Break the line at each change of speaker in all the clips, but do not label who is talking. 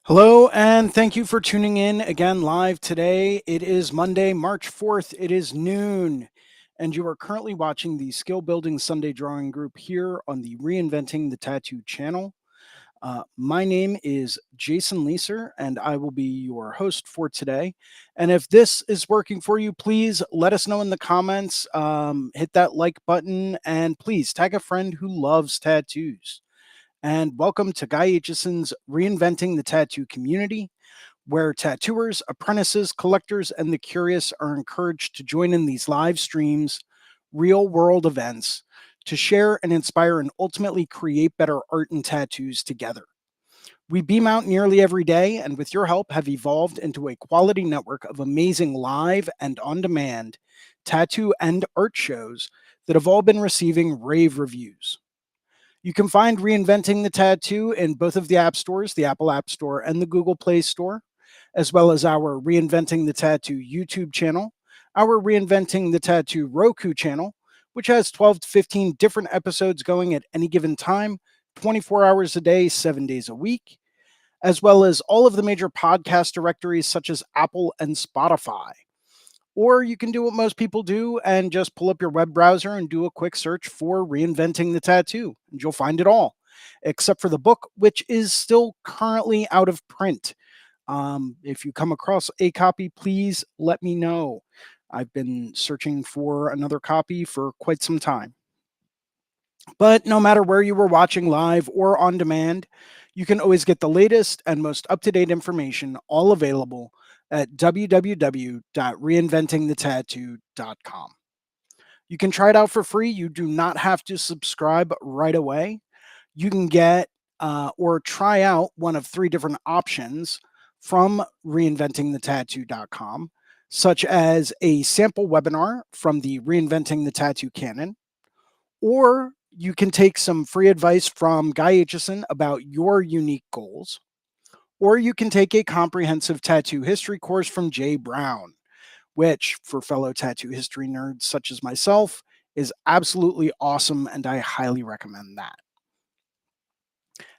Hello, and thank you for tuning in again live today. It is Monday, March 4th. It is noon, and you are currently watching the Skill Building Sunday Drawing Group here on the Reinventing the Tattoo channel. My name is Jason Leeser, and I will be your host for today. And if this is working for you, please let us know in the comments. Hit that like button, and please tag a friend who loves tattoos. And welcome to Guy Aitchison's Reinventing the Tattoo community, where tattooers, apprentices, collectors, and the curious are encouraged to join in these live streams, real world events, to share and inspire and ultimately create better art and tattoos together. We beam out nearly every day, and with your help, have evolved into a quality network of amazing live and on demand tattoo and art shows that have all been receiving rave reviews. You can find Reinventing the Tattoo in both of the app stores, the Apple App Store and the Google Play Store, as well as our Reinventing the Tattoo YouTube channel, our Reinventing the Tattoo Roku channel, which has 12 to 15 different episodes going at any given time, 24 hours a day, 7 days a week, as well as all of the major podcast directories such as Apple and Spotify. Or you can do what most people do and just pull up your web browser and do a quick search for Reinventing the Tattoo, and you'll find it all, except for the book, which is still currently out of print. If you come across a copy, please let me know. I've been searching for another copy for quite some time. But no matter where you were watching live or on demand, you can always get the latest and most up to date information, all available at www.reinventingthetattoo.com. You can try it out for free. You do not have to subscribe right away. You can get or try out one of three different options from reinventingthetattoo.com, such as a sample webinar from the Reinventing the Tattoo canon, or you can take some free advice from Guy Aitchison about your unique goals, or you can take a comprehensive tattoo history course from Jay Brown, which, for fellow tattoo history nerds such as myself, is absolutely awesome, and I highly recommend that.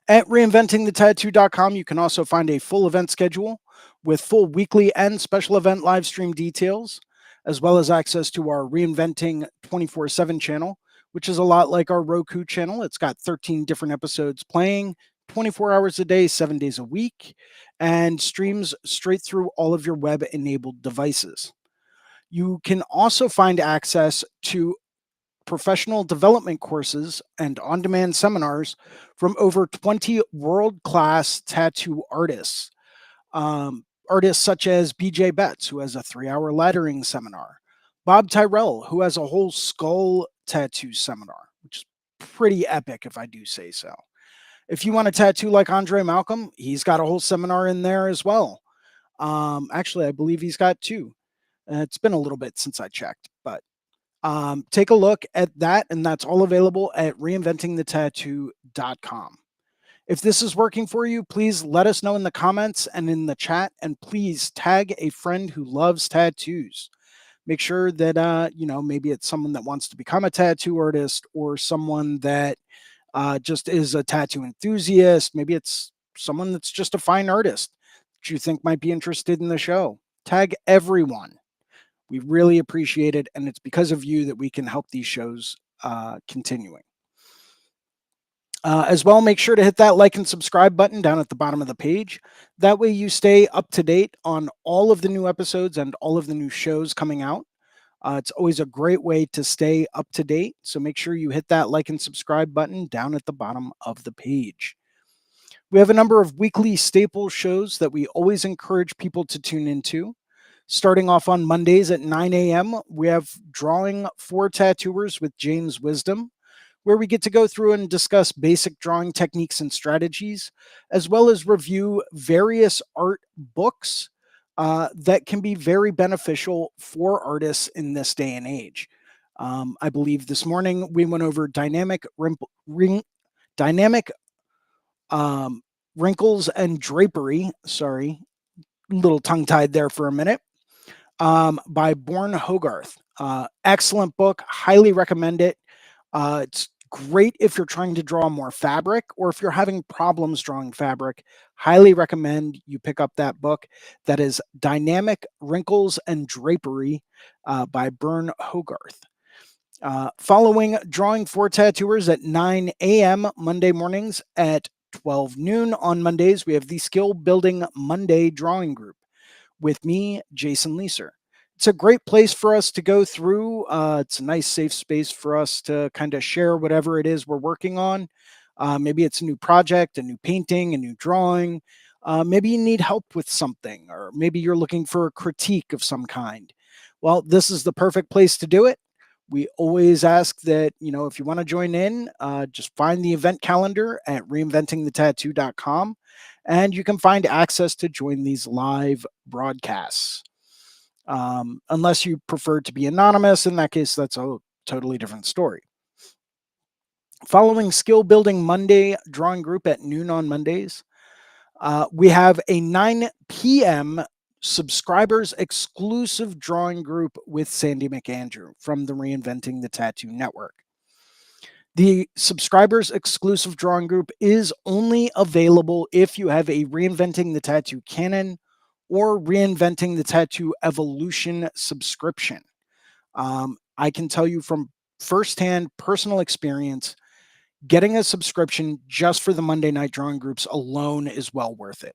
At reinventingthetattoo.com, you can also find a full event schedule with full weekly and special event live stream details, as well as access to our Reinventing 24/7 channel, which is a lot like our Roku channel. It's got 13 different episodes playing 24 hours a day, 7 days a week, and streams straight through all of your web enabled devices. You can also find access to professional development courses and on demand seminars from over 20 world class tattoo artists. Artists such as BJ Betts, who has a 3 hour laddering seminar, Bob Tyrell, who has a whole skull tattoo seminar, which is pretty epic, if I do say so. If you want a tattoo like Andre Malcolm, he's got a whole seminar in there as well. Actually, I believe he's got two. It's been a little bit since I checked, but take a look at that, and that's all available at reinventingthetattoo.com. If this is working for you, please let us know in the comments and in the chat, and please tag a friend who loves tattoos. Make sure that maybe it's someone that wants to become a tattoo artist, or someone that just is a tattoo enthusiast. Maybe it's someone that's just a fine artist that you think might be interested in the show. Tag everyone. We really appreciate it, and it's because of you that we can help these shows continuing. As well, make sure to hit that like and subscribe button down at the bottom of the page. That way you stay up to date on all of the new episodes and all of the new shows coming out. It's always a great way to stay up to date, so make sure you hit that like and subscribe button down at the bottom of the page. We have a number of weekly staple shows that we always encourage people to tune into. Starting off on Mondays at 9 a.m., we have Drawing for Tattooers with James Wisdom, where we get to go through and discuss basic drawing techniques and strategies, as well as review various art books that can be very beneficial for artists in this day and age. I believe this morning we went over dynamic wrinkles and drapery. Sorry, little tongue tied there for a minute. By Born Hogarth. Excellent book. Highly recommend it. It's Great if you're trying to draw more fabric or if you're having problems drawing fabric. Highly recommend you pick up that book. That is Dynamic Wrinkles and Drapery by Bern Hogarth. Following Drawing for Tattooers at 9 a.m. Monday mornings at 12 noon on Mondays, we have the Skill Building Monday Drawing Group with me, Jason Leeser. It's a great place for us to go through. It's a nice, safe space for us to kind of share whatever it is we're working on. Maybe it's a new project, a new painting, a new drawing. Maybe you need help with something, or maybe you're looking for a critique of some kind. Well, this is the perfect place to do it. We always ask that, if you want to join in, just find the event calendar at reinventingthetattoo.com and you can find access to join these live broadcasts. Unless you prefer to be anonymous, in that case, that's a totally different story. Following Skill Building Monday drawing group at noon on Mondays, we have a 9 p.m. subscribers exclusive drawing group with Sandy McAndrew from the Reinventing the Tattoo Network. The subscribers exclusive drawing group is only available if you have a Reinventing the Tattoo Canon or Reinventing the Tattoo Evolution subscription. I can tell you from firsthand personal experience, getting a subscription just for the Monday night drawing groups alone is well worth it.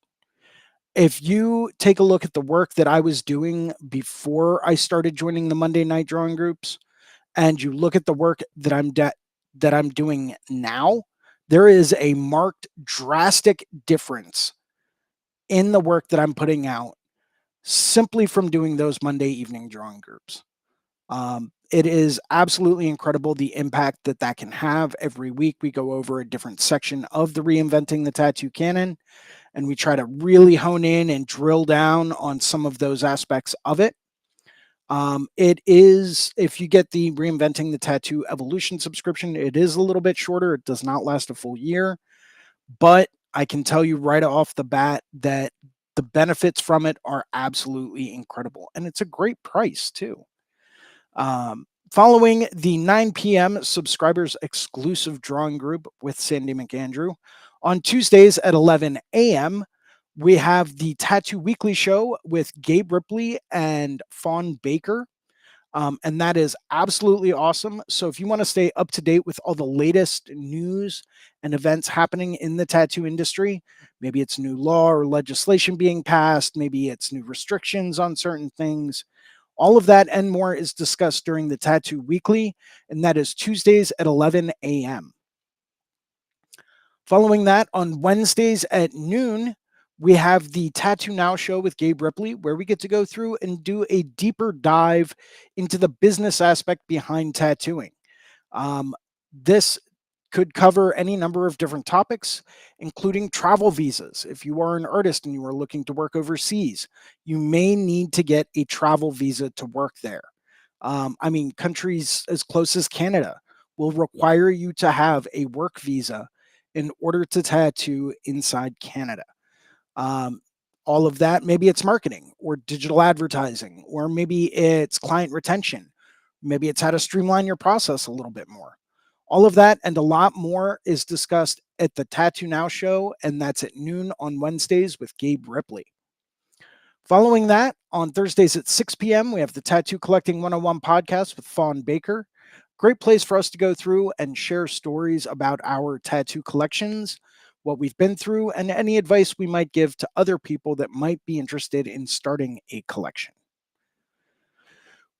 If you take a look at the work that I was doing before I started joining the Monday night drawing groups, and you look at the work that I'm doing now, there is a marked, drastic difference in the work that I'm putting out simply from doing those Monday evening drawing groups. It is absolutely incredible the impact that that can have. Every week, we go over a different section of the Reinventing the Tattoo canon, and we try to really hone in and drill down on some of those aspects of it. It is, if you get the Reinventing the Tattoo Evolution subscription, it is a little bit shorter. It does not last a full year, but I can tell you right off the bat that the benefits from it are absolutely incredible. And it's a great price, too. Following the 9 p.m. subscribers exclusive drawing group with Sandy McAndrew, on Tuesdays at 11 a.m., we have the Tattoo Weekly Show with Gabe Ripley and Fawn Baker. And that is absolutely awesome. So if you want to stay up to date with all the latest news and events happening in the tattoo industry, maybe it's new law or legislation being passed, maybe it's new restrictions on certain things. All of that and more is discussed during the Tattoo Weekly, and that is Tuesdays at 11 a.m. Following that, on Wednesdays at noon, we have the Tattoo Now show with Gabe Ripley, where we get to go through and do a deeper dive into the business aspect behind tattooing. This could cover any number of different topics, including travel visas. If you are an artist and you are looking to work overseas, you may need to get a travel visa to work there. Countries as close as Canada will require you to have a work visa in order to tattoo inside Canada. Um, all of that, maybe it's marketing or digital advertising, or maybe it's client retention. Maybe it's how to streamline your process a little bit more. All of that and a lot more is discussed at the Tattoo Now show, and that's at noon on Wednesdays with Gabe Ripley. Following that, on Thursdays at 6 p.m., we have the Tattoo Collecting 101 podcast with Fawn Baker. Great place for us to go through and share stories about our tattoo collections, what we've been through, and any advice we might give to other people that might be interested in starting a collection.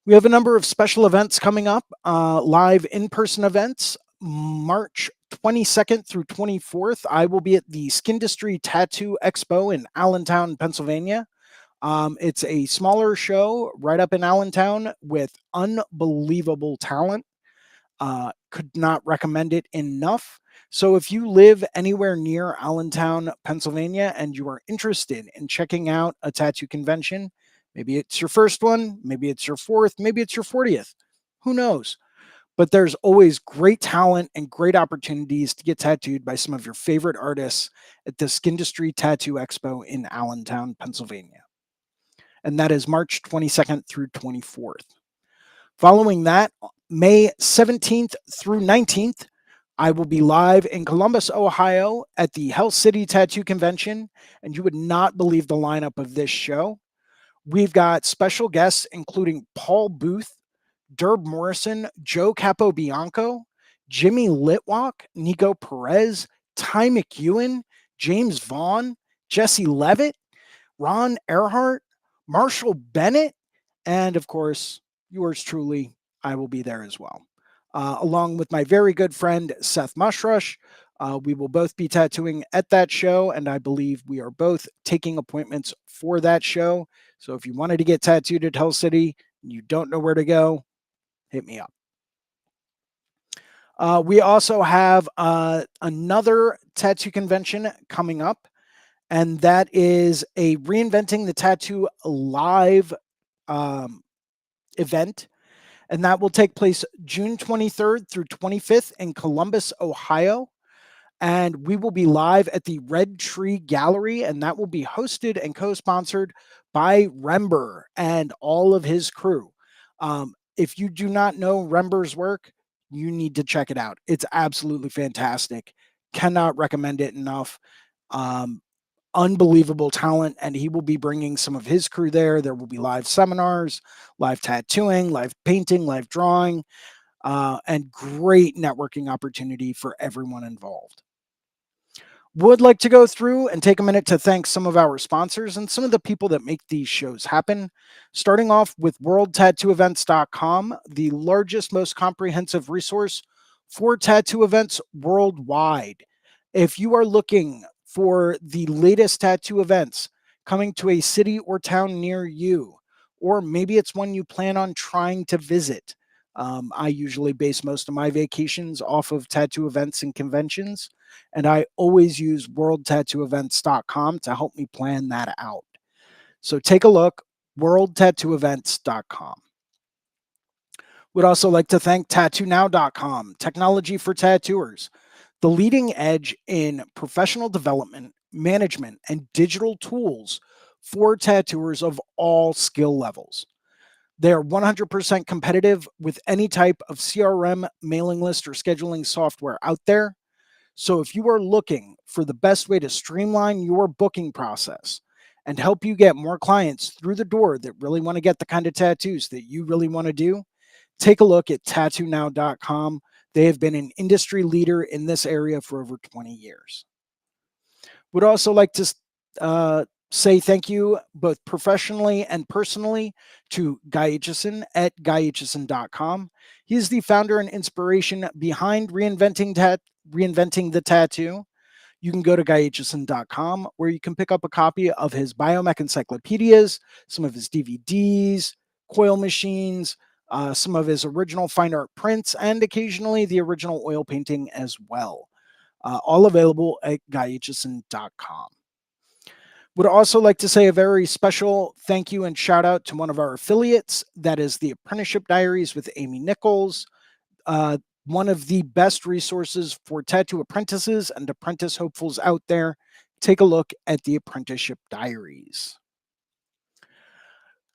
We have a number of special events coming up, live in-person events. March 22nd through 24th, I will be at the Skindustry Tattoo Expo in Allentown, Pennsylvania. It's a smaller show right up in Allentown with unbelievable talent. Could not recommend it enough. So if you live anywhere near Allentown, Pennsylvania, and you are interested in checking out a tattoo convention, maybe it's your first one, maybe it's your fourth, maybe it's your 40th, who knows? But there's always great talent and great opportunities to get tattooed by some of your favorite artists at the Skindustry Tattoo Expo in Allentown, Pennsylvania. And that is March 22nd through 24th. Following that, May 17th through 19th, I will be live in Columbus, Ohio at the Hell City Tattoo Convention, and you would not believe the lineup of this show. We've got special guests including Paul Booth, Derb Morrison, Joe Capobianco, Jimmy Litwalk, Nico Perez, Ty McEwen, James Vaughn, Jesse Levitt, Ron Earhart, Marshall Bennett, and of course, yours truly. I will be there as well, along with my very good friend Seth Mushrush. We will both be tattooing at that show, and I believe we are both taking appointments for that show. So if you wanted to get tattooed at Hell City and you don't know where to go, hit me up. We also have another tattoo convention coming up, and that is a Reinventing the Tattoo live um, event. And that will take place June 23rd through 25th in Columbus, Ohio. And we will be live at the Red Tree Gallery, and that will be hosted and co-sponsored by Rember and all of his crew. If you do not know Rember's work, you need to check it out. It's absolutely fantastic. Cannot recommend it enough. Um, Unbelievable talent, and he will be bringing some of his crew there. There will be live seminars, live tattooing, live painting, live drawing, and great networking opportunity for everyone involved. Would like to go through and take a minute to thank some of our sponsors and some of the people that make these shows happen. Starting off with worldtattooevents.com, the largest, most comprehensive resource for tattoo events worldwide. If you are looking for the latest tattoo events coming to a city or town near you, or maybe it's one you plan on trying to visit, I usually base most of my vacations off of tattoo events and conventions, and I always use worldtattooevents.com to help me plan that out. So take a look, worldtattooevents.com. Would also like to thank tattoonow.com, technology for tattooers, the leading edge in professional development, management, and digital tools for tattooers of all skill levels. They are 100% competitive with any type of CRM, mailing list, or scheduling software out there. So if you are looking for the best way to streamline your booking process and help you get more clients through the door that really want to get the kind of tattoos that you really want to do, take a look at tattoonow.com. They have been an industry leader in this area for over 20 years. Would also like to say thank you both professionally and personally to Guy Aitchison at guyaitchison.com. He is the founder and inspiration behind Reinventing the Tattoo. You can go to guyaitchison.com where you can pick up a copy of his biomech encyclopedias, some of his DVDs, coil machines, some of his original fine art prints, and occasionally the original oil painting as well. All available at guyaitchison.com. Would also like to say a very special thank you and shout out to one of our affiliates. That is the Apprenticeship Diaries with Amy Nichols, one of the best resources for tattoo apprentices and apprentice hopefuls out there. Take a look at the Apprenticeship Diaries.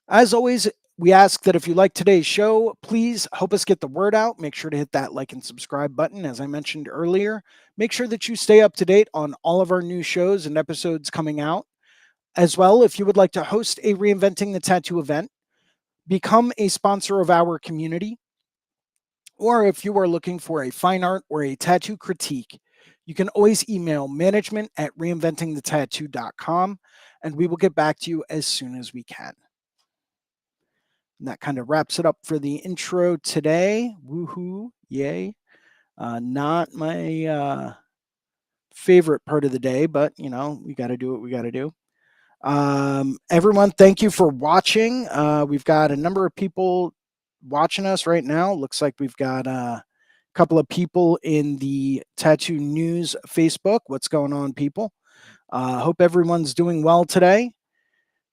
As always, we ask that if you like today's show, please help us get the word out. Make sure to hit that like and subscribe button, as I mentioned earlier. Make sure that you stay up to date on all of our new shows and episodes coming out. As well, if you would like to host a Reinventing the Tattoo event, become a sponsor of our community, or if you are looking for a fine art or a tattoo critique, you can always email management at reinventingthetattoo.com, and we will get back to you as soon as we can. And that kind of wraps it up for the intro today. Woohoo, yay. Not my favorite part of the day, but we got to do what we got to do. Everyone, thank you for watching. We've got a number of people watching us right now. Looks like we've got a couple of people in the Tattoo News Facebook. What's going on, people? Hope everyone's doing well today.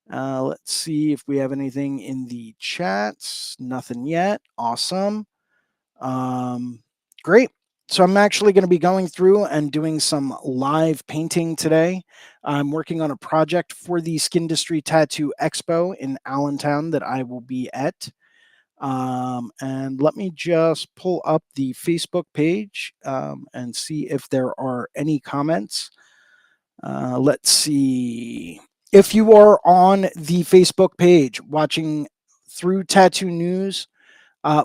Let's see if we have anything in the chats. Nothing yet. Awesome. Great. So I'm actually going to be going through and doing some live painting today. I'm working on a project for the Skin Industry Tattoo Expo in Allentown that I will be at. And let me just pull up the Facebook page and see if there are any comments. Let's see. If you are on the Facebook page watching through Tattoo News,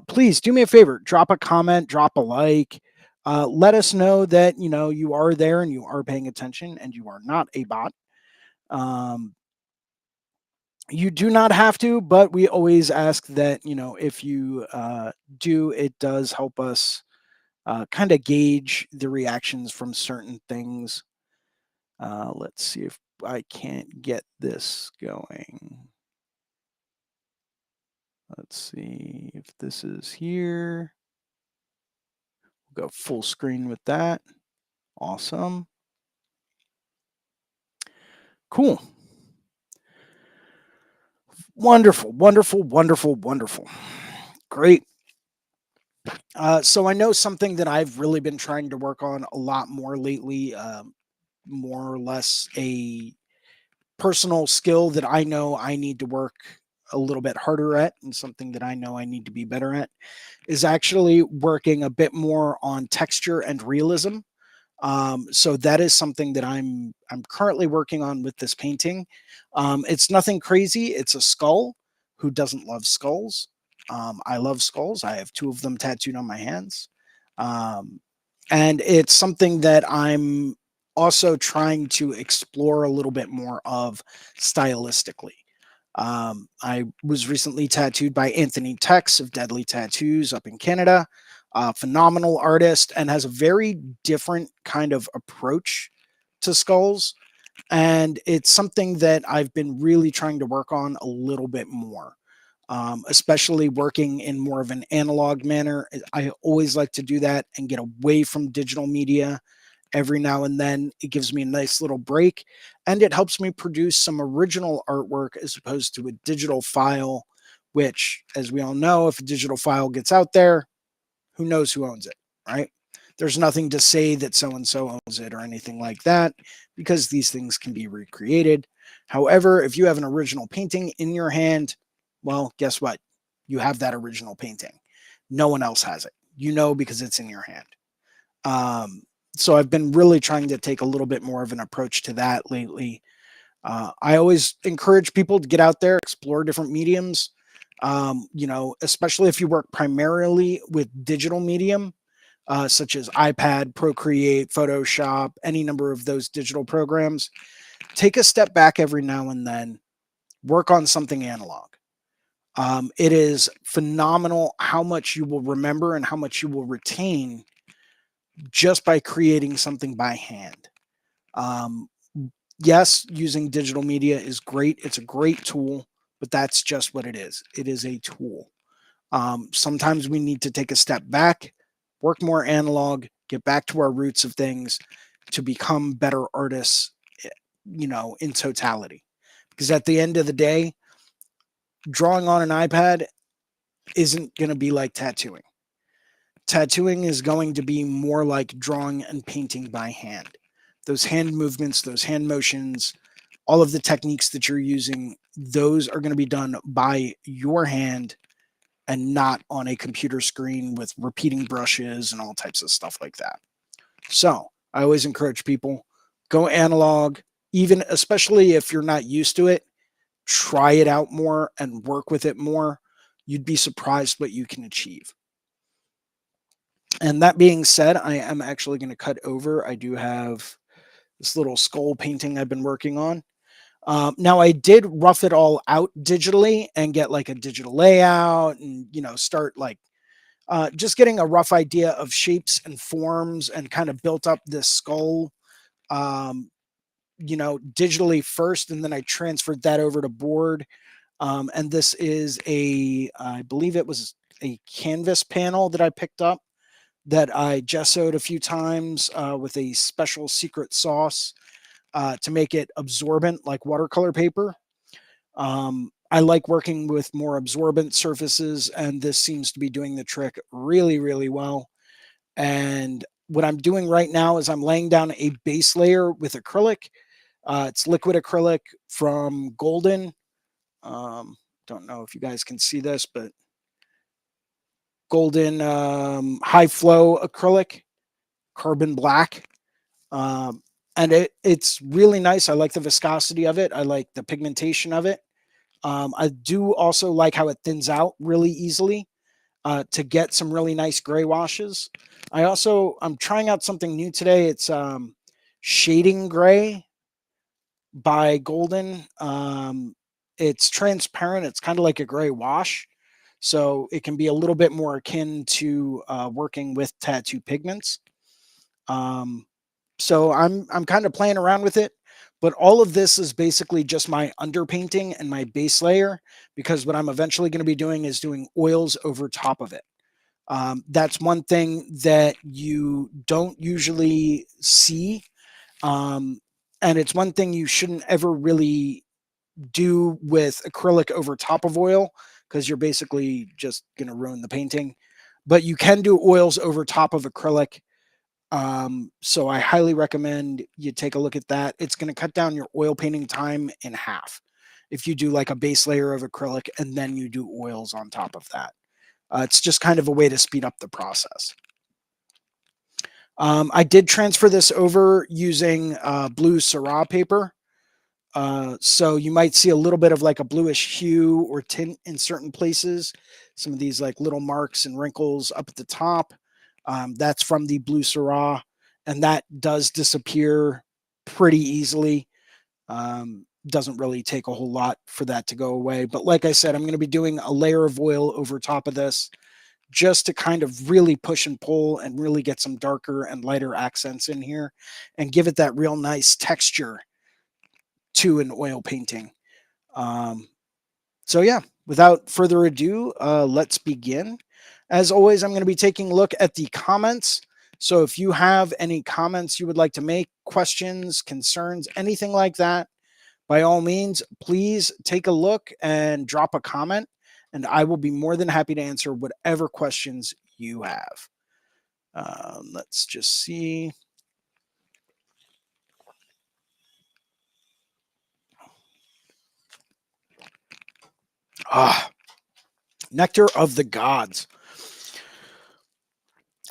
please do me a favor, drop a comment, drop a like. Let us know that you are there and you are paying attention and you are not a bot. Um, you do not have to, but we always ask that if you do, it does help us kind of gauge the reactions from certain things. Let's see if I can't get this going. Let's see if this is here. We'll go full screen with that. Awesome. Cool. Wonderful, wonderful, wonderful, wonderful. Great. So I know something that I've really been trying to work on a lot more lately, more or less a personal skill that I know I need to work a little bit harder at, and something that I know I need to be better at is actually working a bit more on texture and realism. So that is something that I'm currently working on with this painting. It's nothing crazy. It's a skull. Who doesn't love skulls? I love skulls. I have two of them tattooed on my hands. Um, and it's something that I'm also trying to explore a little bit more of stylistically. I was recently tattooed by Anthony Tex of Deadly Tattoos up in Canada, a phenomenal artist, and has a very different kind of approach to skulls. And it's something that I've been really trying to work on a little bit more, especially working in more of an analog manner. I always like to do that and get away from digital media every now and then. It gives me a nice little break and it helps me produce some original artwork as opposed to a digital file, which, as we all know, if a digital file gets out there, who knows who owns it, right? There's nothing to say that so and so owns it or anything like that because these things can be recreated. However, if you have an original painting in your hand, well, guess what? You have that original painting. No one else has it. Because it's in your hand. Um, so I've been really trying to take a little bit more of an approach to that lately. I always encourage people to get out there, explore different mediums. Especially if you work primarily with digital medium, such as iPad, Procreate, Photoshop, any number of those digital programs. Take a step back every now and then, work on something analog. It is phenomenal how much you will remember and how much you will retain just by creating something by hand. Um, yes, using digital media is great. It's a great tool, but that's just what it is. It is a tool. Sometimes we need to take a step back, work more analog, get back to our roots of things to become better artists, in totality. Because at the end of the day, drawing on an iPad isn't going to be like tattooing. Tattooing is going to be more like drawing and painting by hand. Those hand movements, those hand motions, all of the techniques that you're using, those are going to be done by your hand and not on a computer screen with repeating brushes and all types of stuff like that. So I always encourage people, go analog, even especially if you're not used to it, try it out more and work with it more. You'd be surprised what you can achieve. And that being said, I am actually going to cut over. I do have this little skull painting I've been working on. Now I did rough it all out digitally and get like a digital layout and start like just getting a rough idea of shapes and forms and kind of built up this skull, um, digitally first, and then I transferred that over to board. And this is I believe it was a canvas panel that I picked up that I gessoed a few times with a special secret sauce to make it absorbent like watercolor paper. I like working with more absorbent surfaces, and this seems to be doing the trick really, really well. And what I'm doing right now is I'm laying down a base layer with acrylic. It's liquid acrylic from Golden. Um, don't know if you guys can see this, but golden high flow acrylic, carbon black. And it's really nice. I like the viscosity of it. I like the pigmentation of it. I do also like how it thins out really easily to get some really nice gray washes. I'm trying out something new today. It's shading gray by Golden. It's transparent. It's kind of like a gray wash. So it can be a little bit more akin to working with tattoo pigments. Um, so I'm kind of playing around with it, but all of this is basically just my underpainting and my base layer, because what I'm eventually going to be doing is doing oils over top of it. That's one thing that you don't usually see. Um, and it's one thing you shouldn't ever really do with acrylic over top of oil, because you're basically just going to ruin the painting. But you can do oils over top of acrylic. So I highly recommend you take a look at that. It's going to cut down your oil painting time in half if you do like a base layer of acrylic and then you do oils on top of that. It's just kind of a way to speed up the process. I did transfer this over using blue Syrah paper. So you might see a little bit of like a bluish hue or tint in certain places. Some of these like little marks and wrinkles up at the top. That's from the blue Syrah, and that does disappear pretty easily. Doesn't really take a whole lot for that to go away. But like I said, I'm going to be doing a layer of oil over top of this just to kind of really push and pull and really get some darker and lighter accents in here and give it that real nice texture to an oil painting. Um, so yeah, without further ado, let's begin. As always, I'm going to be taking a look at the comments. So if you have any comments you would like to make, questions, concerns, anything like that, by all means, please take a look and drop a comment, and I will be more than happy to answer whatever questions you have. Let's just see. Ah, Nectar of the Gods.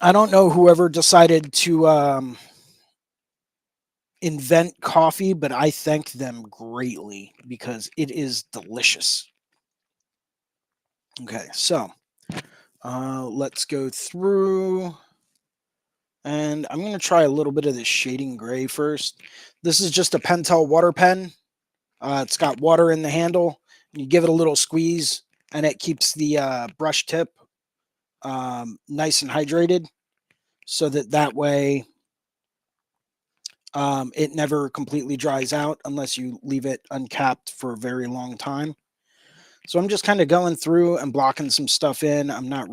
I don't know whoever decided to invent coffee, but I thank them greatly because it is delicious. Okay, so let's go through, and I'm going to try a little bit of this shading gray first. This is just a Pentel water pen. It's got water in the handle. You give it a little squeeze, and it keeps the brush tip nice and hydrated, so that way it never completely dries out unless you leave it uncapped for a very long time. So I'm just kind of going through and blocking some stuff in. I know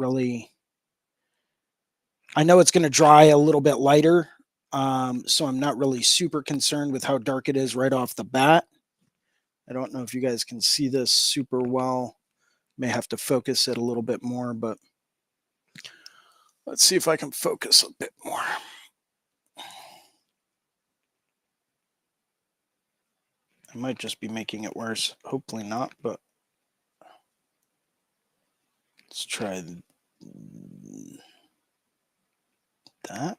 it's going to dry a little bit lighter. So I'm not really super concerned with how dark it is right off the bat. I don't know if you guys can see this super well. May have to focus it a little bit more, but let's see if I can focus a bit more. I might just be making it worse. Hopefully not, but let's try that.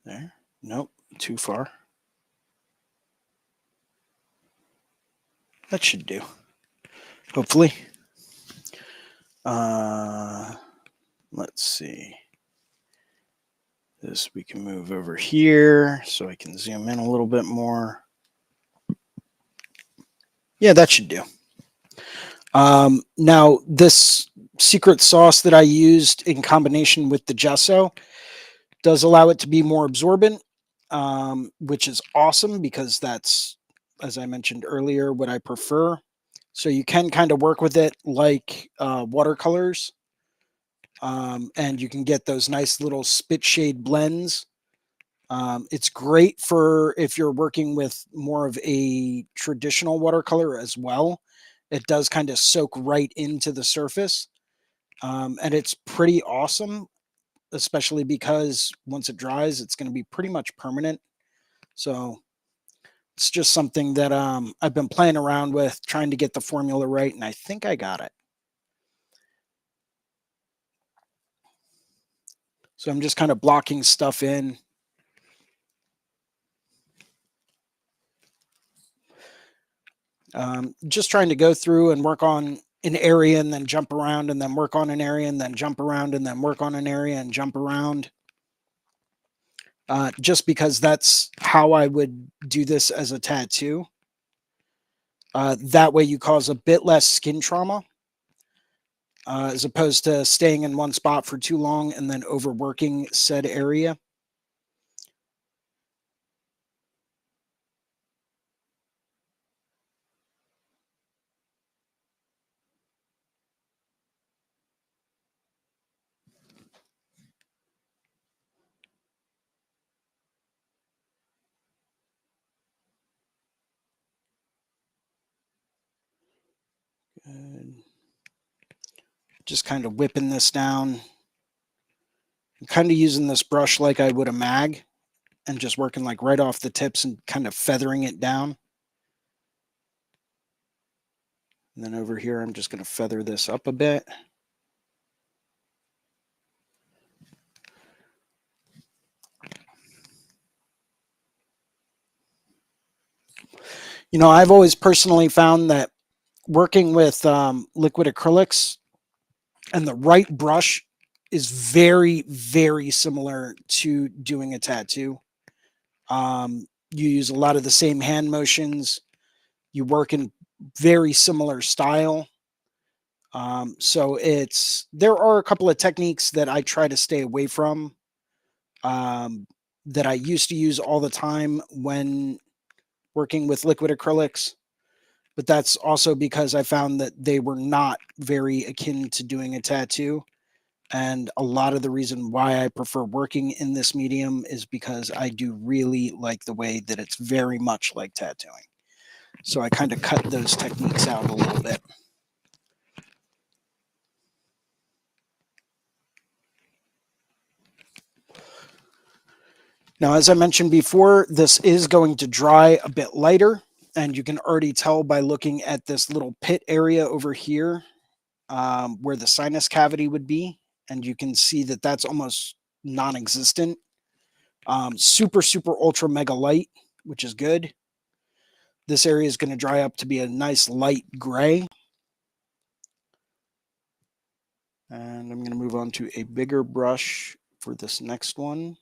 There. Nope, too far. That should do. Hopefully. Let's see. This we can move over here so I can zoom in a little bit more. Yeah, that should do. Now, this secret sauce that I used in combination with the gesso does allow it to be more absorbent, which is awesome because that's, as I mentioned earlier, what I prefer. So you can kind of work with it like watercolors, and you can get those nice little spit shade blends. It's great for if you're working with more of a traditional watercolor as well. It does kind of soak right into the surface. And it's pretty awesome, especially because once it dries, it's going to be pretty much permanent. So it's just something that I've been playing around with, trying to get the formula right, and I think I got it. So I'm just kind of blocking stuff in. Just trying to go through and work on an area and then jump around and then work on an area and then jump around and then work on an area and jump around. Just because that's how I would do this as a tattoo. That way you cause a bit less skin trauma, as opposed to staying in one spot for too long and then overworking said area. Good. Just kind of whipping this down. I'm kind of using this brush like I would a mag and just working like right off the tips and kind of feathering it down. And then over here, I'm just going to feather this up a bit. You know, I've always personally found that working with liquid acrylics and the right brush is very, very similar to doing a tattoo. You use a lot of the same hand motions. You work in very similar style. So there are a couple of techniques that I try to stay away from, that I used to use all the time when working with liquid acrylics. But that's also because I found that they were not very akin to doing a tattoo. And a lot of the reason why I prefer working in this medium is because I do really like the way that it's very much like tattooing. So I kind of cut those techniques out a little bit. Now, as I mentioned before, this is going to dry a bit lighter, and you can already tell by looking at this little pit area over here, where the sinus cavity would be, and you can see that that's almost non-existent. Super, super ultra mega light, which is good. This area is going to dry up to be a nice light gray. And I'm going to move on to a bigger brush for this next one.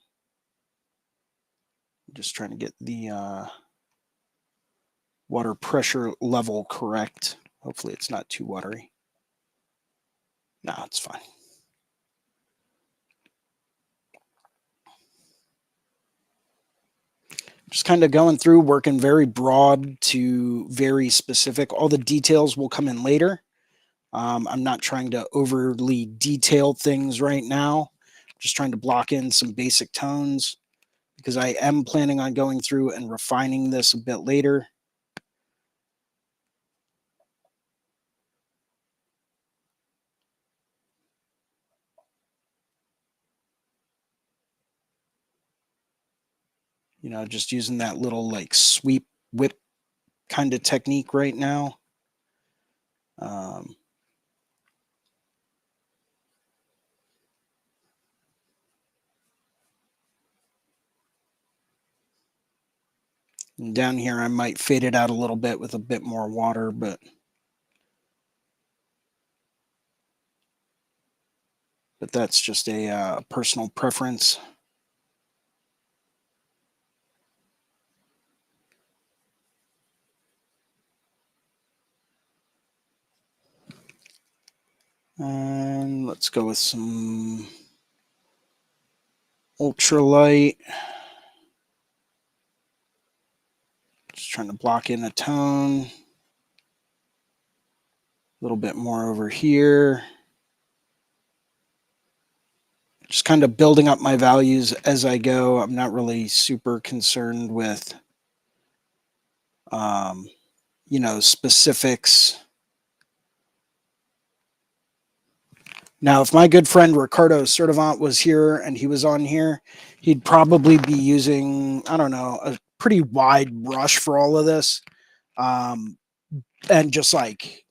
Just trying to get the water pressure level correct. Hopefully it's not too watery. No, it's fine. Just kind of going through, working very broad to very specific. All the details will come in later. I'm not trying to overly detail things right now. Just trying to block in some basic tones because I am planning on going through and refining this a bit later. You know, just using that little like sweep whip kind of technique right now. And down here, I might fade it out a little bit with a bit more water, but that's just a personal preference. And let's go with some ultralight. Just trying to block in a tone. A little bit more over here. Just kind of building up my values as I go. I'm not really super concerned with, you know, specifics. Now, if my good friend Ricardo Sertivant was here and he was on here, he'd probably be using, I don't know, a pretty wide brush for all of this. And just like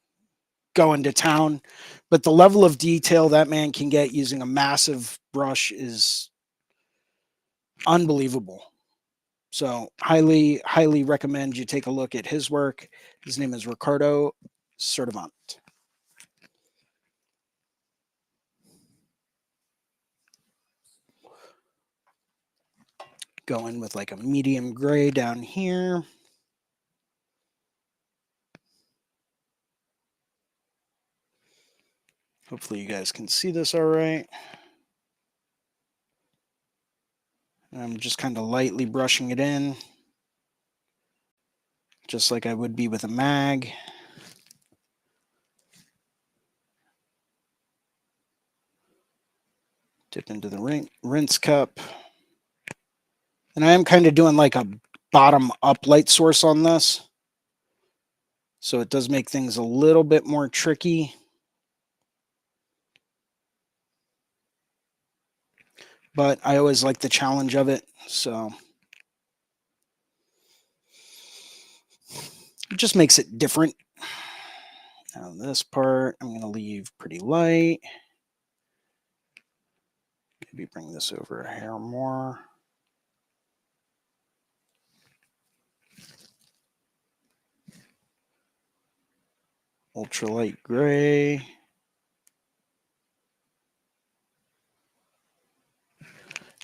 going to town. But the level of detail that man can get using a massive brush is unbelievable. So highly recommend you take a look at his work. His name is Ricardo Sertivant. Go in with like a medium gray down here. Hopefully you guys can see this all right. And I'm just kind of lightly brushing it in, just like I would be with a mag. Dip into the rinse cup. And I am kind of doing like a bottom up light source on this. So it does make things a little bit more tricky. But I always like the challenge of it. So it just makes it different. Now this part I'm going to leave pretty light. Maybe bring this over a hair more. Ultralight gray.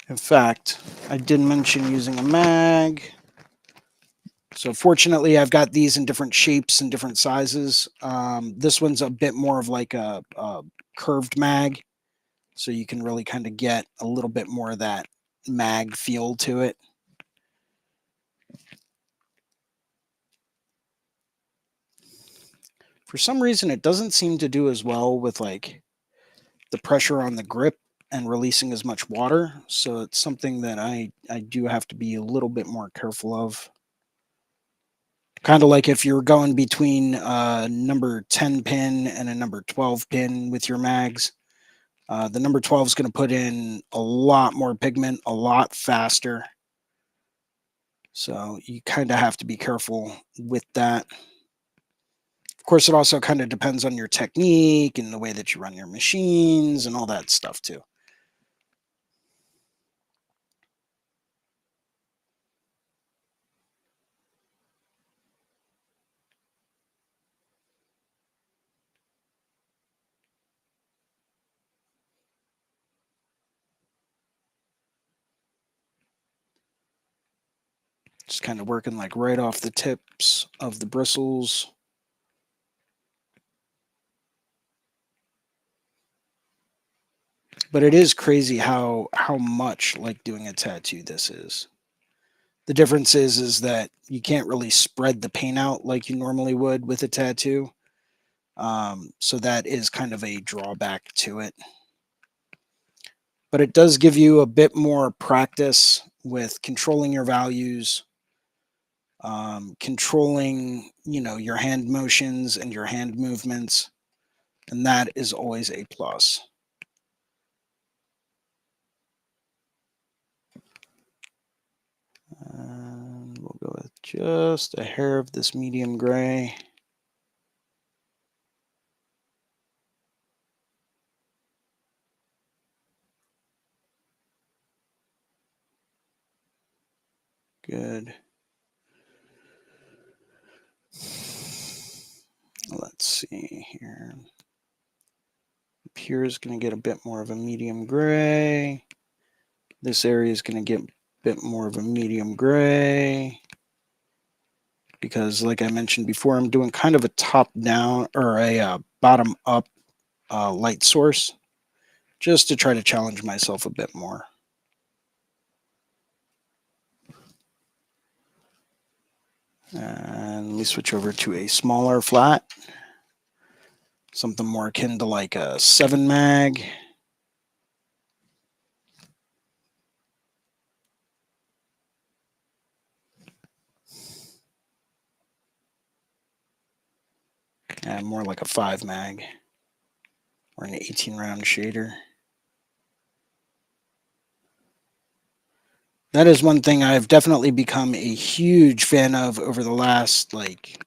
In fact, I did mention using a mag. So fortunately, I've got these in different shapes and different sizes. This one's a bit more of like a curved mag. So you can really kind of get a little bit more of that mag feel to it. For some reason, it doesn't seem to do as well with like the pressure on the grip and releasing as much water. So it's something that I do have to be a little bit more careful of. Kind of like if you're going between a number 10 pin and a number 12 pin with your mags. The number 12 is going to put in a lot more pigment a lot faster. So you kind of have to be careful with that. Of course, it also kind of depends on your technique and the way that you run your machines and all that stuff too. Just kind of working like right off the tips of the bristles. But it is crazy how much like doing a tattoo this is. The difference is that you can't really spread the paint out like you normally would with a tattoo. So that is kind of a drawback to it. But it does give you a bit more practice with controlling your values, controlling, your hand motions and your hand movements. And that is always a plus. And we'll go with just a hair of this medium gray. Good. Let's see here. Up here is going to get a bit more of a medium gray. This area is going to get a bit more of a medium gray. Because like I mentioned before, I'm doing kind of a top down or a bottom up light source just to try to challenge myself a bit more. And let me switch over to a smaller flat, something more akin to like a 7 mag. And more like a 5 mag or an 18 round shader. That is one thing I've definitely become a huge fan of over the last, like,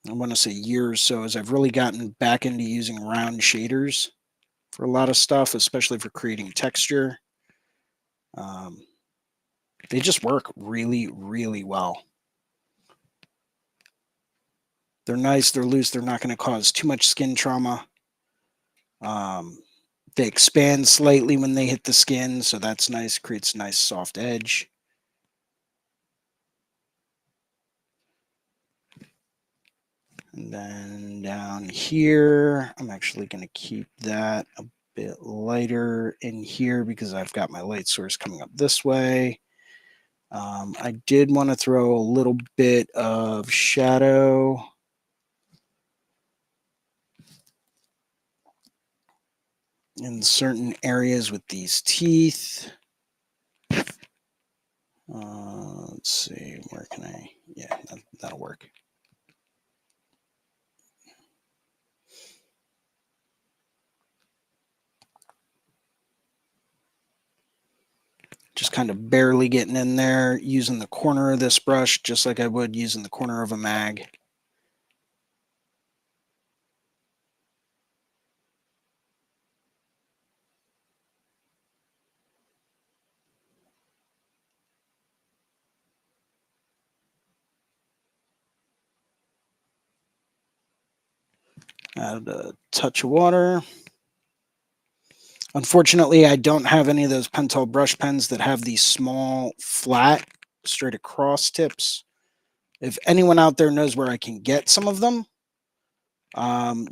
I want to say year or so, as I've really gotten back into using round shaders for a lot of stuff, especially for creating texture. They just work really, really well. They're nice, they're loose, they're not going to cause too much skin trauma. They expand slightly when they hit the skin, so that's nice, creates a nice soft edge. And then down here, I'm actually going to keep that a bit lighter in here because I've got my light source coming up this way. I did want to throw a little bit of shadow in certain areas with these teeth. Let's see, where can I, yeah, that'll work. Just kind of barely getting in there, using the corner of this brush, just like I would using the corner of a mag. Add a touch of water. Unfortunately, I don't have any of those Pentel brush pens that have these small, flat, straight across tips. If anyone out there knows where I can get some of them,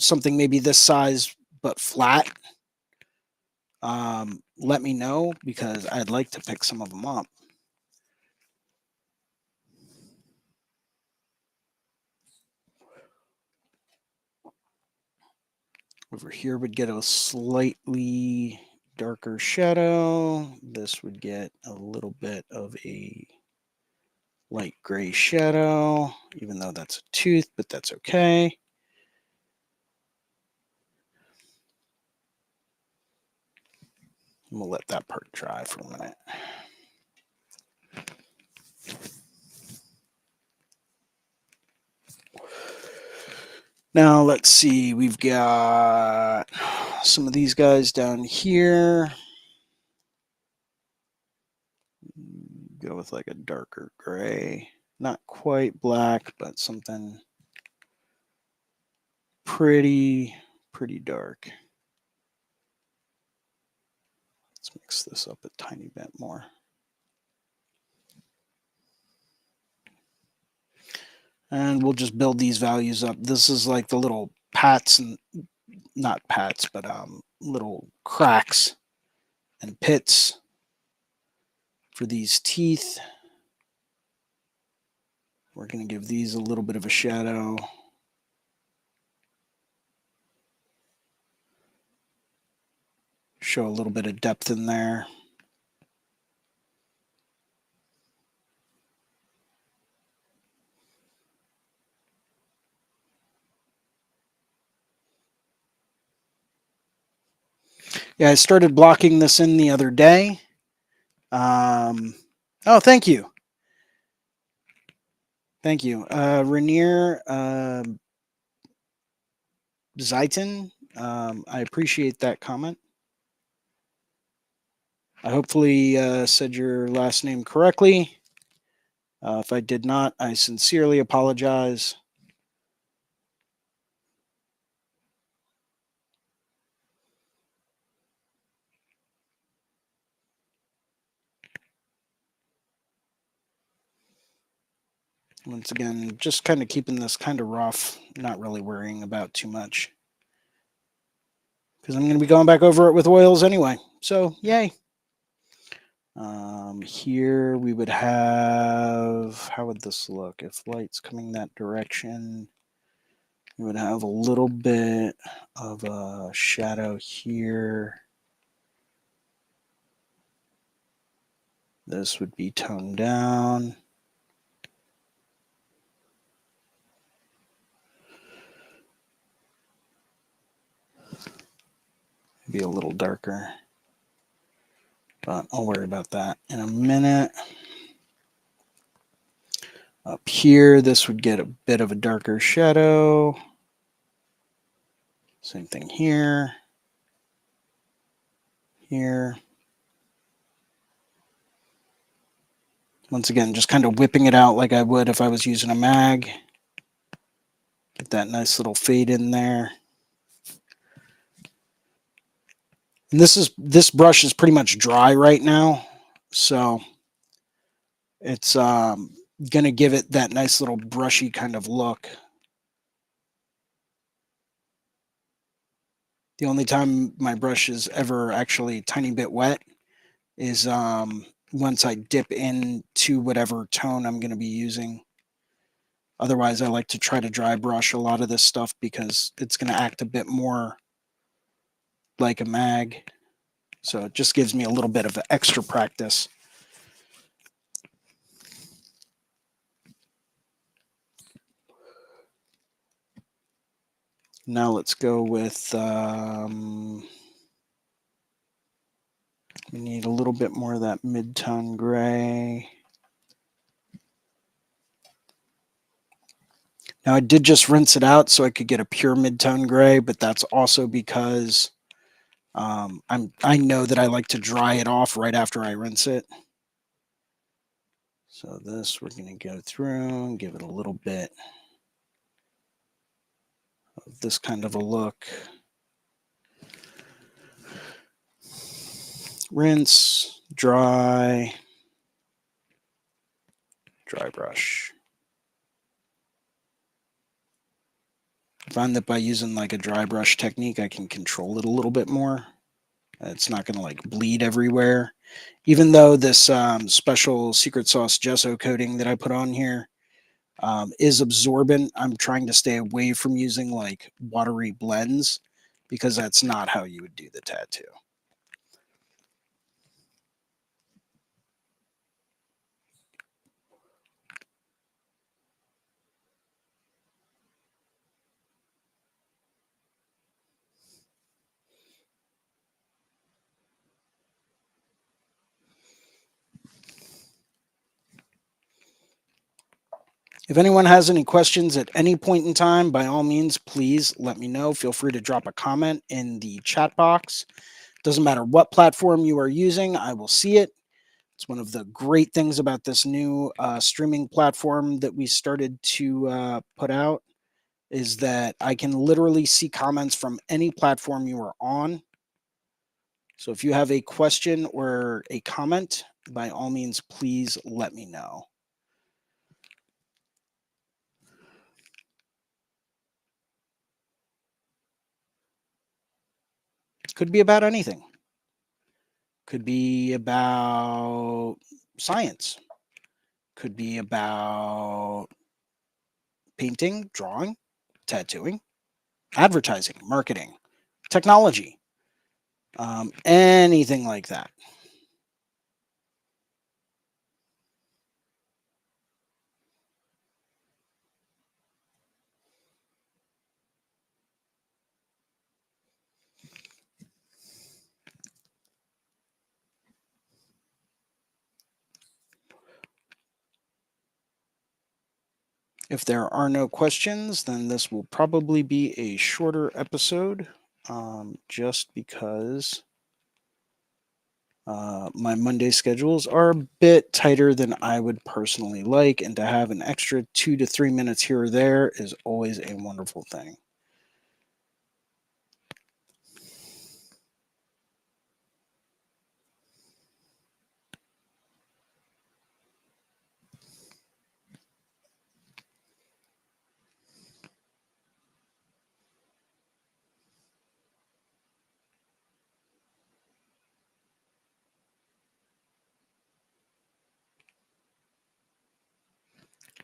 something maybe this size but flat, let me know because I'd like to pick some of them up. Over here would get a slightly darker shadow. This would get a little bit of a light gray shadow, even though that's a tooth, but that's okay. We'll let that part dry for a minute. Now let's see, we've got some of these guys down here. Go with like a darker gray, not quite black, but something pretty dark. Let's mix this up a tiny bit more. And we'll just build these values up. This is like the little pats and not pats, but little cracks and pits for these teeth. We're going to give these a little bit of a shadow. Show a little bit of depth in there. Yeah, I started blocking this in the other day. Oh, thank you. Thank you. Rainier Zaitin, I appreciate that comment. I hopefully said your last name correctly. If I did not, I sincerely apologize. Once again, just kind of keeping this kind of rough, not really worrying about too much. Because I'm going to be going back over it with oils anyway. So, yay. Here we would have, how would this look? If light's coming that direction, we would have a little bit of a shadow here. This would be toned down. Be a little darker, but I'll worry about that in a minute. Up here, this would get a bit of a darker shadow. Same thing here. Here. Once again, just kind of whipping it out like I would if I was using a mag. Get that nice little fade in there. And this brush is pretty much dry right now, so it's gonna give it that nice little brushy kind of look. The only time my brush is ever actually a tiny bit wet is once I dip into whatever tone I'm going to be using. Otherwise, I like to try to dry brush a lot of this stuff because it's going to act a bit more like a mag. So it just gives me a little bit of extra practice. Now let's go with, we need a little bit more of that mid-tone gray. Now I did just rinse it out so I could get a pure mid-tone gray, but that's also because I know that I like to dry it off right after I rinse it. So this we're going to go through and give it a little bit of this kind of a look. Rinse, dry, dry brush. I find that by using like a dry brush technique, I can control it a little bit more. It's not going to like bleed everywhere. Even though this special secret sauce gesso coating that I put on here is absorbent, I'm trying to stay away from using like watery blends because that's not how you would do the tattoo. If anyone has any questions at any point in time, by all means, please let me know. Feel free to drop a comment in the chat box. Doesn't matter what platform you are using, I will see it. It's one of the great things about this new streaming platform that we started to put out is that I can literally see comments from any platform you are on. So if you have a question or a comment, by all means, please let me know. Could be about anything. Could be about science. Could be about painting, drawing, tattooing, advertising, marketing, technology, anything like that. If there are no questions, then this will probably be a shorter episode, just because my Monday schedules are a bit tighter than I would personally like, and to have an extra 2 to 3 minutes here or there is always a wonderful thing.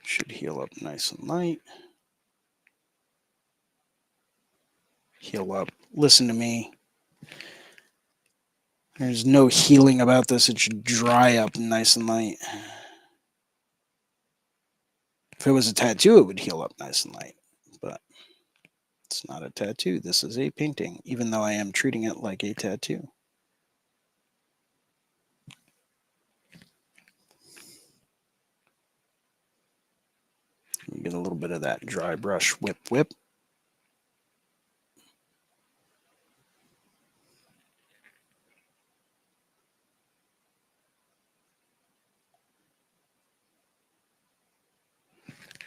Should heal up nice and light. Heal up. Listen to me. There's no healing about this. It should dry up nice and light. If it was a tattoo, it would heal up nice and light. But it's not a tattoo. This is a painting, even though I am treating it like a tattoo. Get a little bit of that dry brush whip.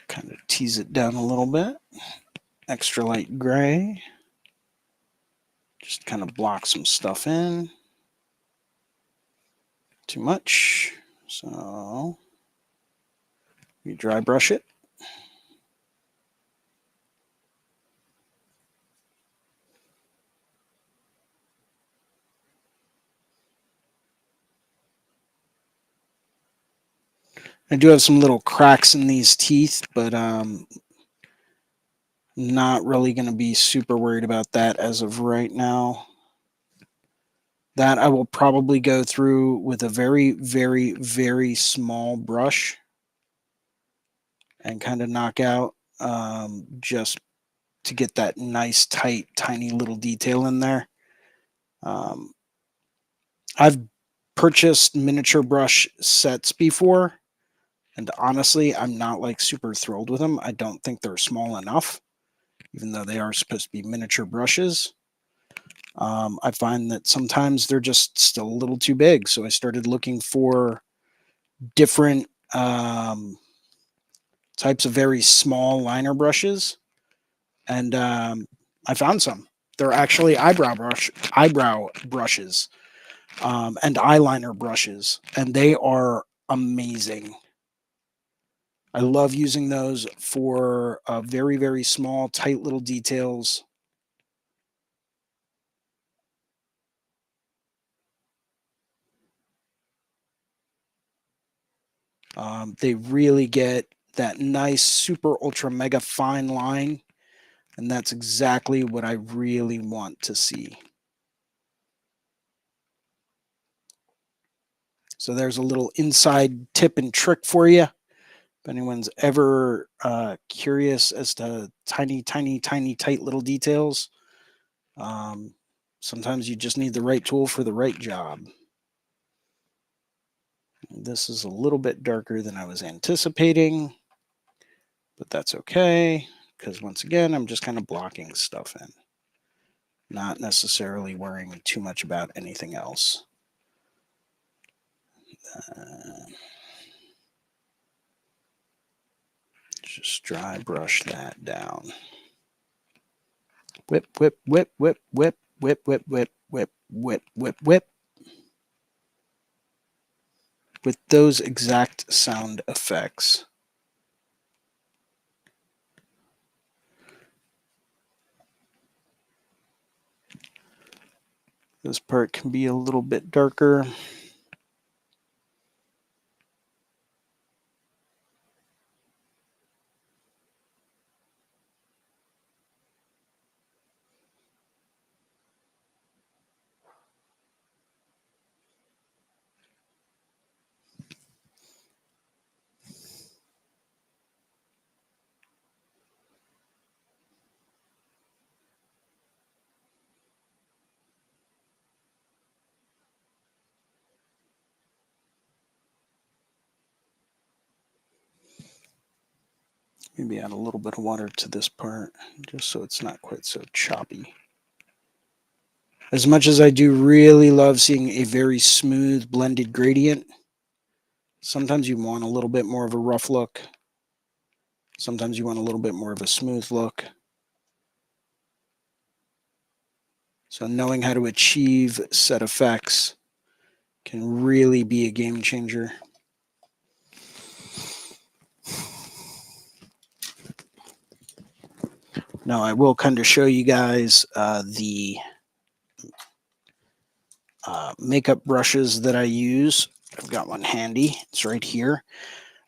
Kind of tease it down a little bit. Extra light gray. Just kind of block some stuff in. Too much. So we dry brush it. I do have some little cracks in these teeth, but not really going to be super worried about that as of right now. That I will probably go through with a very, very, very small brush and kind of knock out just to get that nice, tight, tiny little detail in there. I've purchased miniature brush sets before, and honestly, I'm not like super thrilled with them. I don't think they're small enough, even though they are supposed to be miniature brushes. I find that sometimes they're just still a little too big. So I started looking for different types of very small liner brushes, and I found some. They're actually eyebrow brushes and eyeliner brushes, and they are amazing. I love using those for very, very small, tight little details. They really get that nice, super, ultra, mega fine line, and that's exactly what I really want to see. So there's a little inside tip and trick for you. If anyone's ever curious as to tiny, tiny, tiny, tight little details, sometimes you just need the right tool for the right job. This is a little bit darker than I was anticipating, but that's okay, because once again, I'm just kind of blocking stuff in, not necessarily worrying too much about anything else. Just dry brush that down. Whip, whip, whip, whip, whip, whip, whip, whip, whip, whip, whip, whip. With those exact sound effects. This part can be a little bit darker. Maybe add a little bit of water to this part, just so it's not quite so choppy. As much as I do really love seeing a very smooth blended gradient, sometimes you want a little bit more of a rough look. Sometimes you want a little bit more of a smooth look. So knowing how to achieve set effects can really be a game changer. Now I will kind of show you guys the makeup brushes that I use. I've got one handy. It's right here.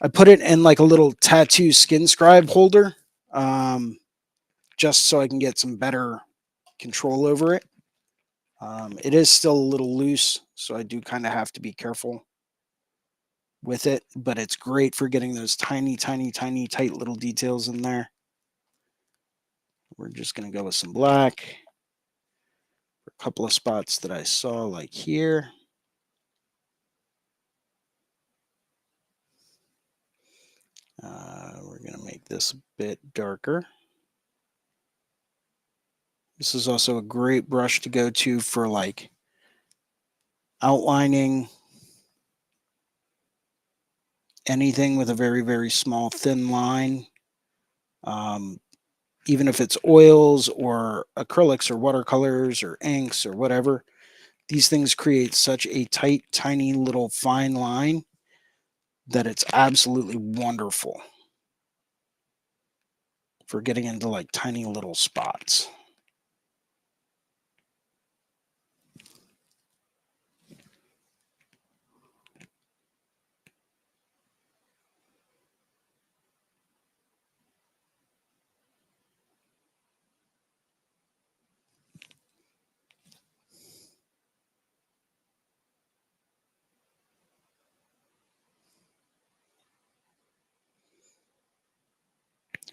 I put it in like a little tattoo skin scribe holder, just so I can get some better control over it. It is still a little loose, so I do kind of have to be careful with it, but it's great for getting those tiny, tiny, tiny, tight little details in there. We're just going to go with some black for a couple of spots that I saw, like here. We're going to make this a bit darker. This is also a great brush to go to for like outlining anything with a very, very small, thin line. Um, Even if it's oils or acrylics or watercolors or inks or whatever, these things create such a tight, tiny little fine line that it's absolutely wonderful for getting into like tiny little spots.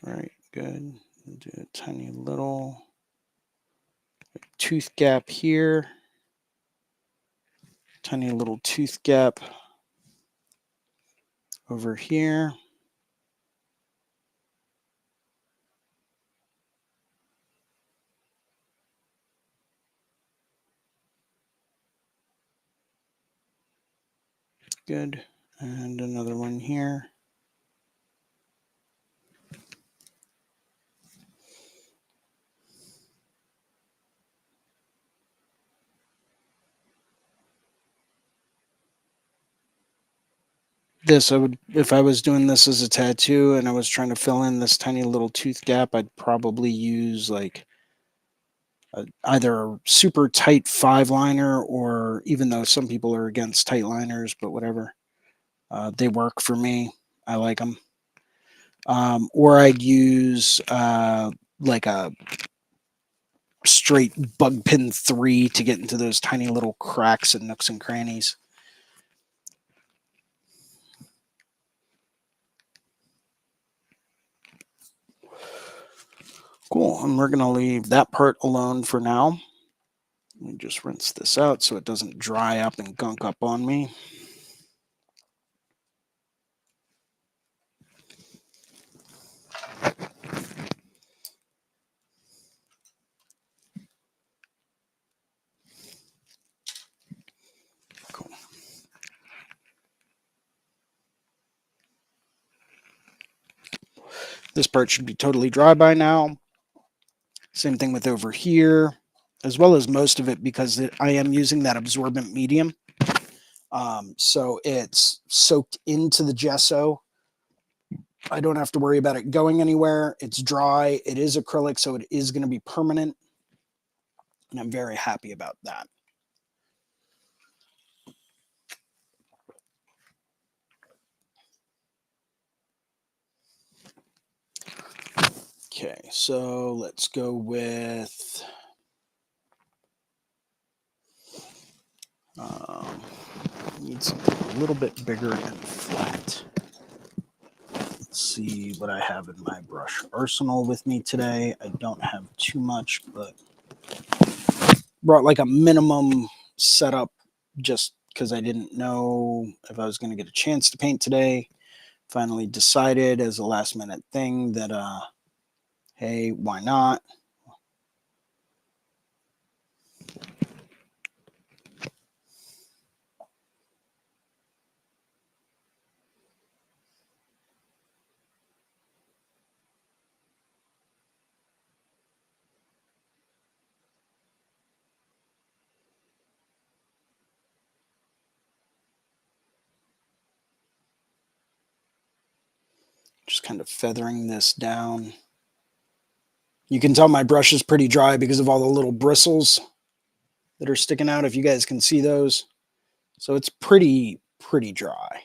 All right, good. Do a tiny little tooth gap here, tiny little tooth gap over here. Good. And another one here. This I would, if I was doing this as a tattoo and I was trying to fill in this tiny little tooth gap, I'd probably use like either a super tight 5 liner, or even though some people are against tight liners, but whatever, they work for me. I like them. Or I'd use like a straight bug pin 3 to get into those tiny little cracks and nooks and crannies. Cool. And we're going to leave that part alone for now. Let me just rinse this out so it doesn't dry up and gunk up on me. Cool. This part should be totally dry by now. Same thing with over here, as well as most of it, because I am using that absorbent medium. So it's soaked into the gesso. I don't have to worry about it going anywhere. It's dry. It is acrylic, so it is going to be permanent. And I'm very happy about that. Okay, so let's go with need something a little bit bigger and flat. Let's see what I have in my brush arsenal with me today. I don't have too much, but brought like a minimum setup just because I didn't know if I was going to get a chance to paint today. Finally decided as a last minute thing that, hey, why not? Just kind of feathering this down. You can tell my brush is pretty dry because of all the little bristles that are sticking out, if you guys can see those. So it's pretty dry.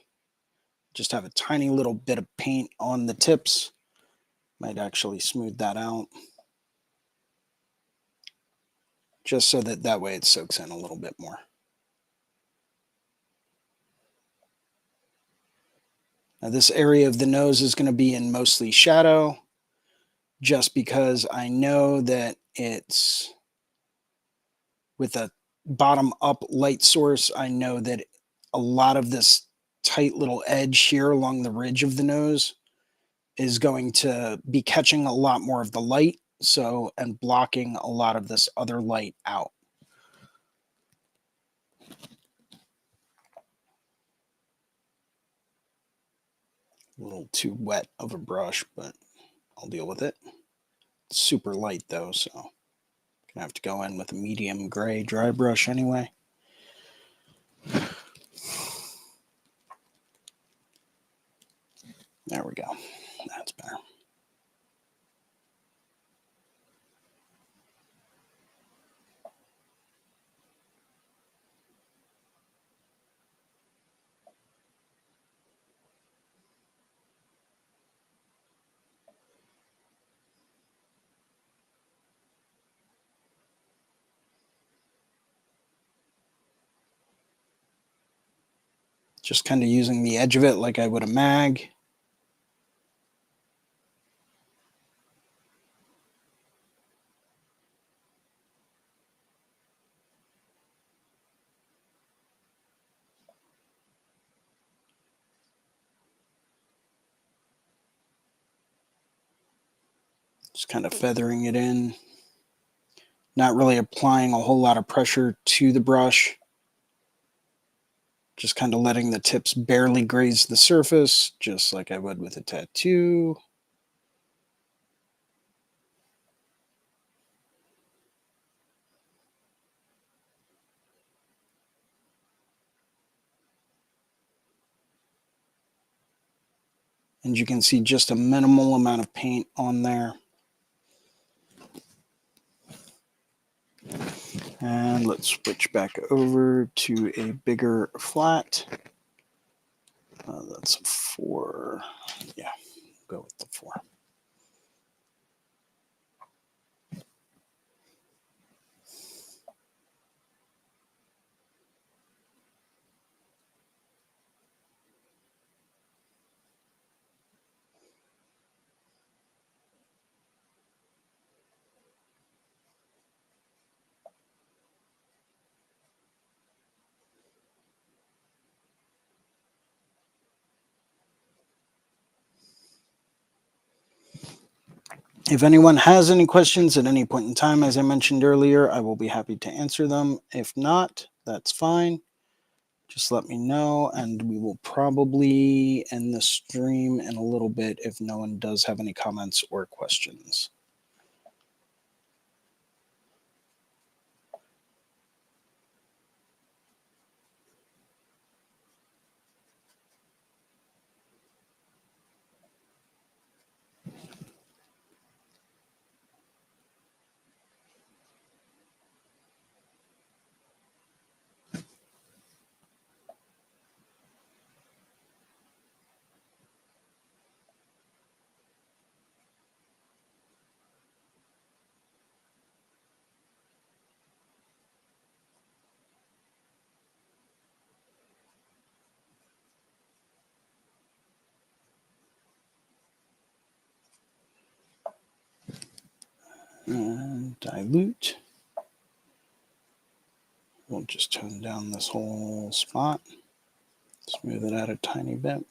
Just have a tiny little bit of paint on the tips. Might actually smooth that out. Just so that way it soaks in a little bit more. Now this area of the nose is going to be in mostly shadow, just because I know that it's with a bottom up light source. I know that a lot of this tight little edge here along the ridge of the nose is going to be catching a lot more of the light, so, and blocking a lot of this other light out. A little too wet of a brush, but I'll deal with it. It's super light though, so I'm gonna have to go in with a medium gray dry brush anyway. There we go. That's better. Just kind of using the edge of it like I would a mag. Just kind of feathering it in. Not really applying a whole lot of pressure to the brush. Just kind of letting the tips barely graze the surface, just like I would with a tattoo. And you can see just a minimal amount of paint on there. And let's switch back over to a bigger flat. That's a 4. Yeah, go with the 4. If anyone has any questions at any point in time, as I mentioned earlier, I will be happy to answer them. If not, that's fine. Just let me know, and we will probably end the stream in a little bit if no one does have any comments or questions. And dilute. We'll just tone down this whole spot. Smooth it out a tiny bit.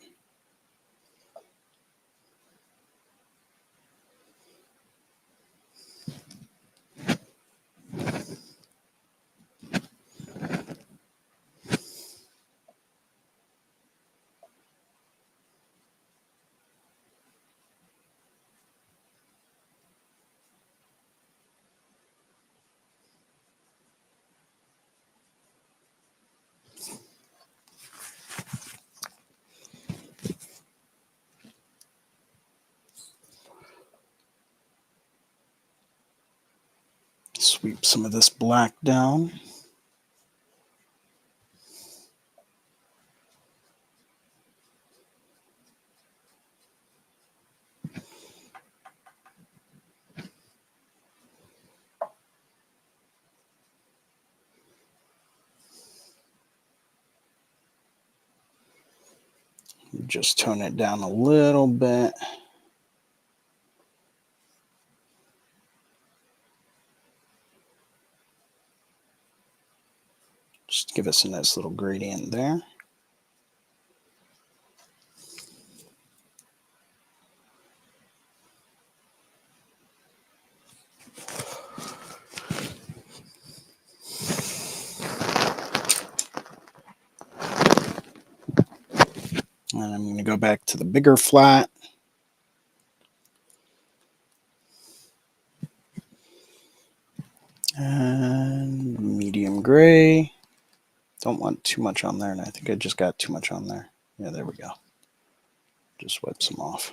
Sweep some of this black down. Just tone it down a little bit. Just give us a nice little gradient there. And I'm going to go back to the bigger flat. And medium gray. Don't want too much on there, and I think I just got too much on there. Yeah, there we go. Just wipe some off.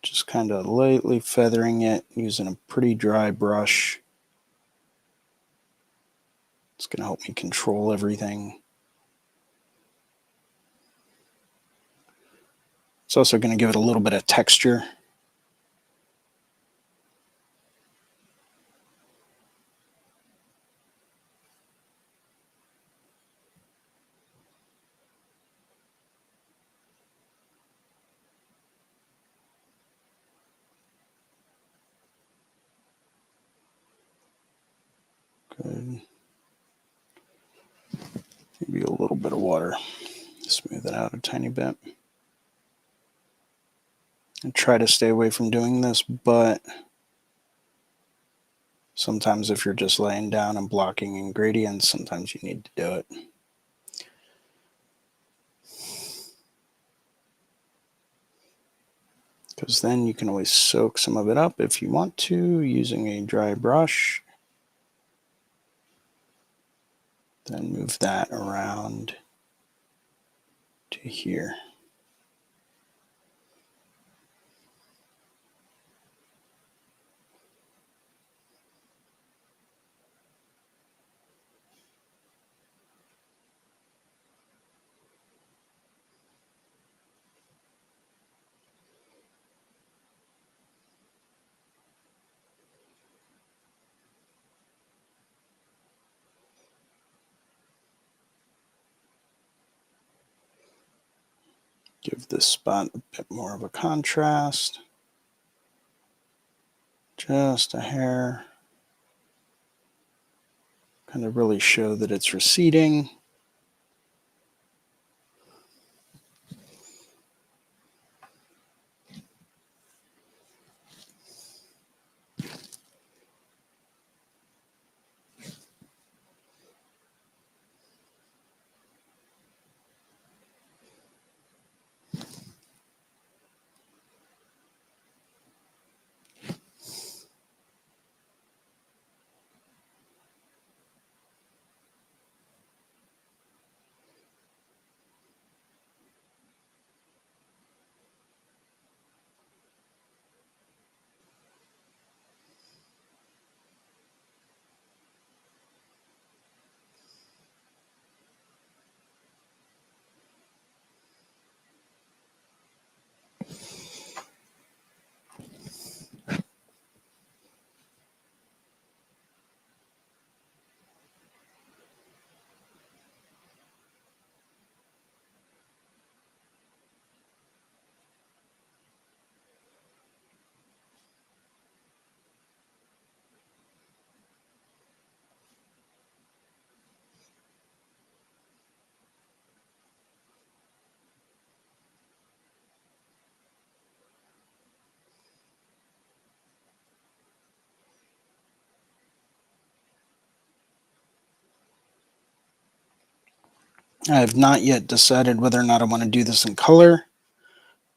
Just kind of lightly feathering it using a pretty dry brush. It's going to help me control everything. It's also going to give it a little bit of texture. Good. Maybe a little bit of water. Smooth it out a tiny bit. I try to stay away from doing this, but sometimes if you're just laying down and blocking ingredients, sometimes you need to do it. Because then you can always soak some of it up if you want to using a dry brush. Then move that around to here. Give this spot a bit more of a contrast. Just a hair. Kind of really show that it's receding. I have not yet decided whether or not I want to do this in color,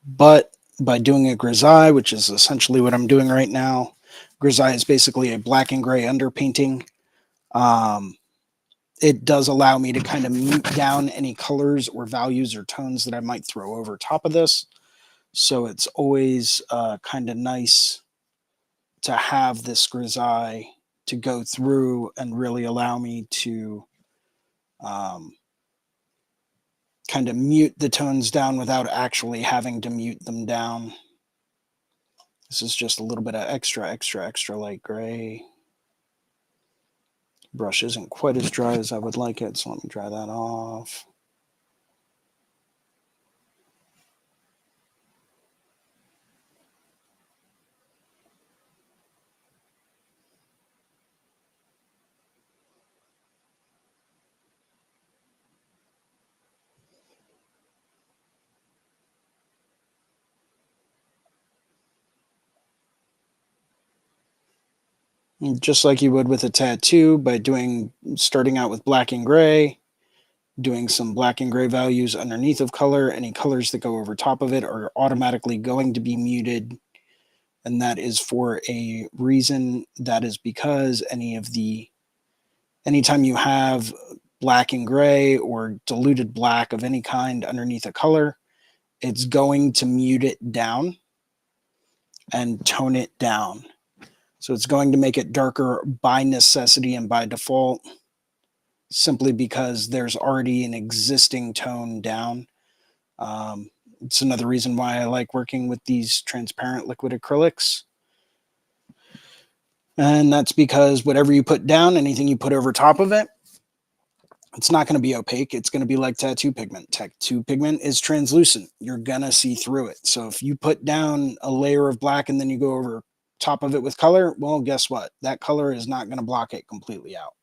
but by doing a grisaille, which is essentially what I'm doing right now, grisaille is basically a black and gray underpainting. It does allow me to kind of mute down any colors or values or tones that I might throw over top of this. So it's always kind of nice to have this grisaille to go through and really allow me to kind of mute the tones down without actually having to mute them down. This is just a little bit of extra light gray. Brush isn't quite as dry as I would like it, so let me dry that off. Just like you would with a tattoo, by starting out with black and gray, doing some black and gray values underneath of color. Any colors that go over top of it are automatically going to be muted. And that is for a reason. That is because anytime you have black and gray or diluted black of any kind underneath a color, it's going to mute it down and tone it down. So it's going to make it darker by necessity and by default, simply because there's already an existing tone down. It's another reason why I like working with these transparent liquid acrylics. And that's because whatever you put down, anything you put over top of it, it's not going to be opaque. It's going to be like tattoo pigment. Tattoo pigment is translucent. You're going to see through it. So if you put down a layer of black and then you go over top of it with color, well, guess what? That color is not going to block it completely out.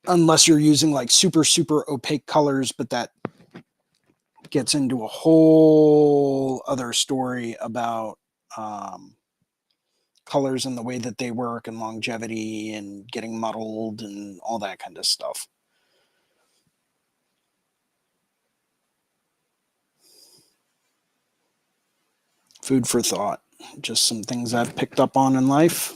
Unless you're using like super, super opaque colors, but that gets into a whole other story about colors and the way that they work and longevity and getting muddled and all that kind of stuff. Food for thought. Just some things I've picked up on in life.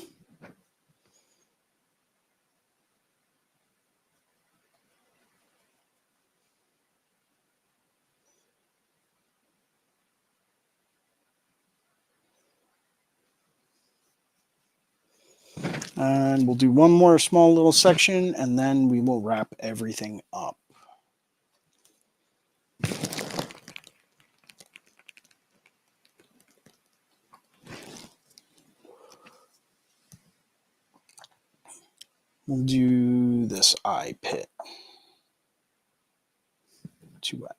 And we'll do one more small little section and then we will wrap everything up. We'll do this eye pit. Too wet.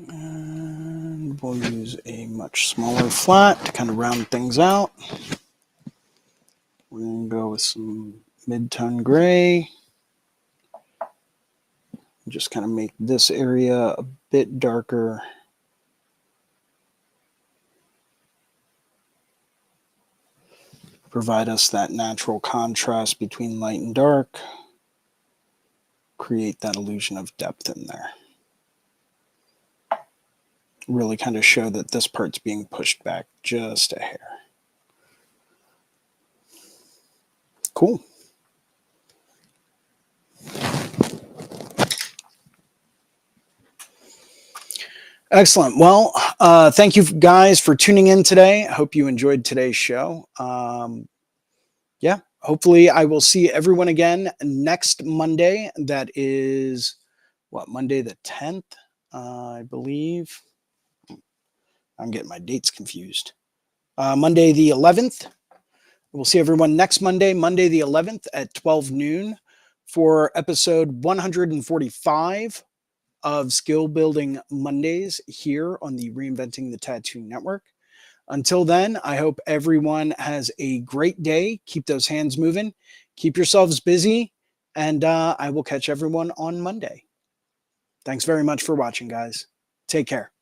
And we'll use a much smaller flat to kind of round things out. We're going to go with some mid-tone gray. Just kind of make this area a bit darker. Provide us that natural contrast between light and dark. Create that illusion of depth in there. Really kind of show that this part's being pushed back just a hair. Cool. Excellent. Well, thank you guys for tuning in today. I hope you enjoyed today's show. Yeah, hopefully I will see everyone again next Monday. That is, what, Monday the 10th, I believe. I'm getting my dates confused. Monday the 11th. We'll see everyone next Monday, Monday the 11th at 12 noon for episode 145 of Skill Building Mondays here on the Reinventing the Tattoo Network. Until then, I hope everyone has a great day. Keep those hands moving. Keep yourselves busy. And I will catch everyone on Monday. Thanks very much for watching, guys. Take care.